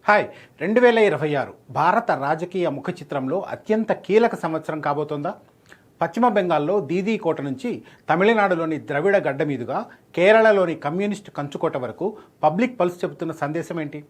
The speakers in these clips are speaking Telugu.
హాయ్ 2026 భారత రాజకీయ ముఖ చిత్రంలో అత్యంత కీలక సంవత్సరం కాబోతోందా? పశ్చిమ బెంగాల్లో దీదీ కోట నుంచి తమిళనాడులోని ద్రవిడ గడ్డ మీదుగా కేరళలోని కమ్యూనిస్టు కంచుకోట వరకు పబ్లిక్ పల్స్ చెబుతున్న సందేశం ఏంటి?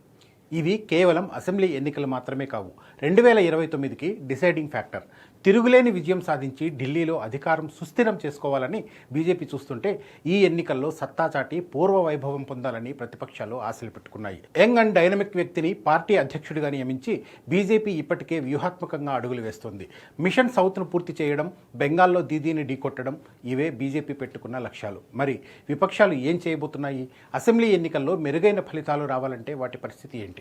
ఇవి కేవలం అసెంబ్లీ ఎన్నికలు మాత్రమే కావు. 2029కి డిసైడింగ్ ఫ్యాక్టర్. తిరుగులేని విజయం సాధించి ఢిల్లీలో అధికారం సుస్థిరం చేసుకోవాలని బీజేపీ చూస్తుంటే ఈ ఎన్నికల్లో సత్తా చాటి పూర్వ వైభవం పొందాలని ప్రతిపక్షాలు ఆశలు పెట్టుకున్నాయి. యంగ్ అండ్ డైనమిక్ వ్యక్తిని పార్టీ అధ్యక్షుడిగా నియమించి బీజేపీ ఇప్పటికే వ్యూహాత్మకంగా అడుగులు వేస్తోంది. మిషన్ సౌత్ను పూర్తి చేయడం, బెంగాల్లో దీదీని ఢీకొట్టడం ఇవే బీజేపీ పెట్టుకున్న లక్ష్యాలు. మరి విపక్షాలు ఏం చేయబోతున్నాయి? అసెంబ్లీ ఎన్నికల్లో మెరుగైన ఫలితాలు రావాలంటే వాటి పరిస్థితి ఏంటి?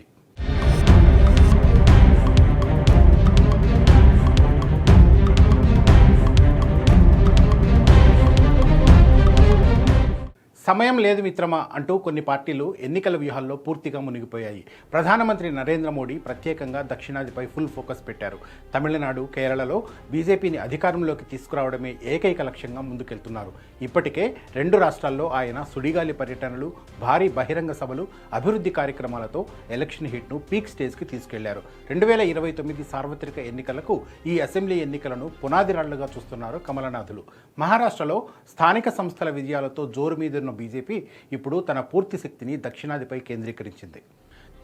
సమయం లేదు మిత్రమా అంటూ కొన్ని పార్టీలు ఎన్నికల వ్యూహాల్లో పూర్తిగా మునిగిపోయాయి. ప్రధానమంత్రి నరేంద్ర మోడీ ప్రత్యేకంగా దక్షిణాదిపై ఫుల్ ఫోకస్ పెట్టారు. తమిళనాడు, కేరళలో బీజేపీని అధికారంలోకి తీసుకురావడమే ఏకైక లక్ష్యంగా ముందుకెళ్తున్నారు. ఇప్పటికే 2 రాష్ట్రాల్లో ఆయన సుడిగాలి పర్యటనలు, భారీ బహిరంగ సభలు, అభివృద్ధి కార్యక్రమాలతో ఎలక్షన్ హిట్ను పీక్ స్టేజ్కి తీసుకెళ్లారు. 2029 సార్వత్రిక ఎన్నికలకు ఈ అసెంబ్లీ ఎన్నికలను పునాదిరాళ్లుగా చూస్తున్నారు కమలనాథులు. మహారాష్ట్రలో స్థానిక సంస్థల విజయాలతో జోరు మీదున్న బీజేపీ ఇప్పుడు తన పూర్తి శక్తిని దక్షిణాదిపై కేంద్రీకరించింది.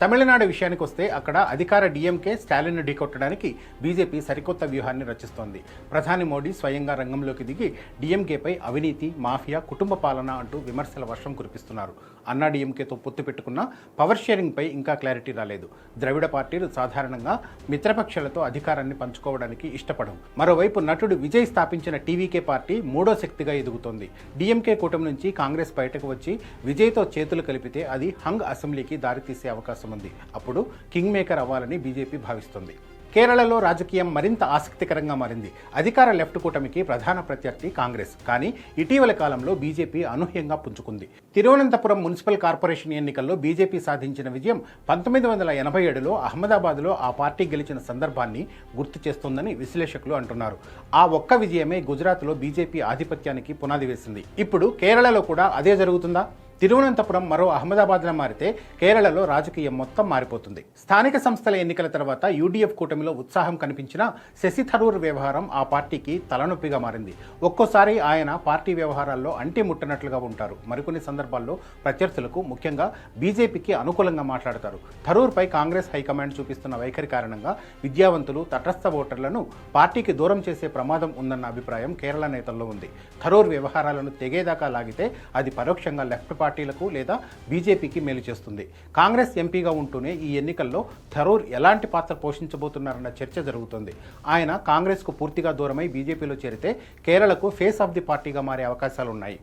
తమిళనాడు విషయానికి వస్తే అక్కడ అధికార డీఎంకే స్టాలిన్ను ఢీకొట్టడానికి బీజేపీ సరికొత్త వ్యూహాన్ని రచిస్తోంది. ప్రధాని మోడీ స్వయంగా రంగంలోకి దిగి డీఎంకేపై అవినీతి, మాఫియా, కుటుంబ పాలన అంటూ విమర్శల వర్షం కురిపిస్తున్నారు. అన్నా డీఎంకేతో పొత్తు పెట్టుకున్న పవర్ షేరింగ్పై ఇంకా క్లారిటీ రాలేదు. ద్రవిడ పార్టీలు సాధారణంగా మిత్రపక్షాలతో అధికారాన్ని పంచుకోవడానికి ఇష్టపడవు. మరోవైపు నటుడు విజయ్ స్థాపించిన టీవీకే పార్టీ 3వ శక్తిగా ఎదుగుతోంది. డీఎంకే కూటమి నుంచి కాంగ్రెస్ బయటకు వచ్చి విజయ్తో చేతులు కలిపితే అది హంగ్ అసెంబ్లీకి దారితీసే అవకాశం ఉంది. అప్పుడు కింగ్ మేకర్ అవ్వాలని బీజేపీ భావిస్తోంది. కేరళలో రాజకీయం మరింత ఆసక్తికరంగా మారింది. అధికార లెఫ్ట్ కూటమికి ప్రధాన ప్రత్యర్థి కాంగ్రెస్. కానీ ఇటీవల కాలంలో బీజేపీ అనూహ్యంగా పుంజుకుంది. తిరువనంతపురం మున్సిపల్ కార్పొరేషన్ ఎన్నికల్లో బీజేపీ సాధించిన విజయం 1987లో అహ్మదాబాద్లో ఆ పార్టీ గెలిచిన సందర్భాన్ని గుర్తు చేస్తోందని విశ్లేషకులు అంటున్నారు. ఆ ఒక్క విజయమే గుజరాత్లో బీజేపీ ఆధిపత్యానికి పునాది వేసింది. ఇప్పుడు కేరళలో కూడా అదే జరుగుతుందా? తిరువనంతపురం మరో అహ్మదాబాద్లా మారితే కేరళలో రాజకీయం మొత్తం మారిపోతుంది. స్థానిక సంస్థల ఎన్నికల తర్వాత యూడీఎఫ్ కూటమిలో ఉత్సాహం కనిపించిన శశి థరూర్ వ్యవహారం ఆ పార్టీకి తలనొప్పిగా మారింది. ఒక్కోసారి ఆయన పార్టీ వ్యవహారాల్లో అంటి ముట్టనట్లుగా ఉంటారు. మరికొన్ని సందర్భాల్లో ప్రత్యర్థులకు, ముఖ్యంగా బీజేపీకి అనుకూలంగా మాట్లాడతారు. థరూర్పై కాంగ్రెస్ హైకమాండ్ చూపిస్తున్న వైఖరి కారణంగా విద్యావంతులు, తటస్థ ఓటర్లను పార్టీకి దూరం చేసే ప్రమాదం ఉందన్న అభిప్రాయం కేరళ నేతల్లో ఉంది. థరూర్ వ్యవహారాలను తెగేదాకా లాగితే అది పరోక్షంగా లెఫ్ట్ పార్టీలకు లేదా బీజేపీకి మేలు చేస్తుంది. కాంగ్రెస్ ఎంపీగా ఉంటూనే ఈ ఎన్నికల్లో థరూర్ ఎలాంటి పాత్ర పోషించబోతున్నారన్న చర్చ జరుగుతుంది. ఆయన కాంగ్రెస్కు పూర్తిగా దూరమై బీజేపీలో చేరితే కేరళకు ఫేస్ ఆఫ్ ది పార్టీగా మారే అవకాశాలున్నాయి.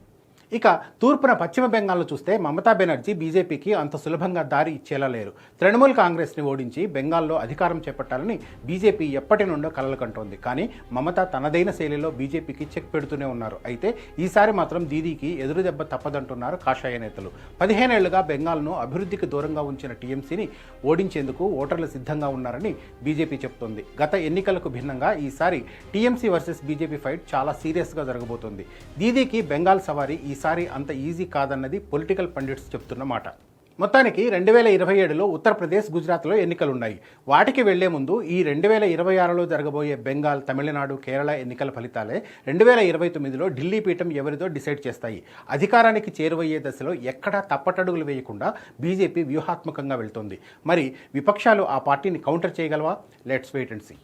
ఇక తూర్పున పశ్చిమ బెంగాల్లో చూస్తే మమతా బెనర్జీ బీజేపీకి అంత సులభంగా దారి ఇచ్చేలా లేరు. తృణమూల్ కాంగ్రెస్ని ఓడించి బెంగాల్లో అధికారం చేపట్టాలని బీజేపీ ఎప్పటి నుండో కలలు కంటోంది. కానీ మమత తనదైన శైలిలో బీజేపీకి చెక్ పెడుతూనే ఉన్నారు. అయితే ఈసారి మాత్రం దీదీకి ఎదురు దెబ్బ తప్పదంటున్నారు కాషాయ నేతలు. 15 ఏళ్లుగా బెంగాల్ను అభివృద్ధికి దూరంగా ఉంచిన టీఎంసీని ఓడించేందుకు ఓటర్లు సిద్ధంగా ఉన్నారని బీజేపీ చెబుతోంది. గత ఎన్నికలకు భిన్నంగా ఈసారి టీఎంసీ వర్సెస్ బీజేపీ ఫైట్ చాలా సీరియస్గా జరగబోతోంది. దీదీకి బెంగాల్ సవారీ ఈసారి అంత ఈజీ కాదన్నది పొలిటికల్ పండిట్స్ చెప్తున్న మాట. మొత్తానికి 2027లో ఉత్తరప్రదేశ్, గుజరాత్లో ఎన్నికలున్నాయి. వాటికి వెళ్లే ముందు ఈ 2026లో జరగబోయే బెంగాల్, తమిళనాడు, కేరళ ఎన్నికల ఫలితాలే 2029లో ఢిల్లీ పీఠం ఎవరిదో డిసైడ్ చేస్తాయి. అధికారానికి చేరువయ్యే దశలో ఎక్కడా తప్పటడుగులు వేయకుండా బీజేపీ వ్యూహాత్మకంగా వెళ్తోంది. మరి విపక్షాలు ఆ పార్టీని కౌంటర్ చేయగలవా? Let's wait and see.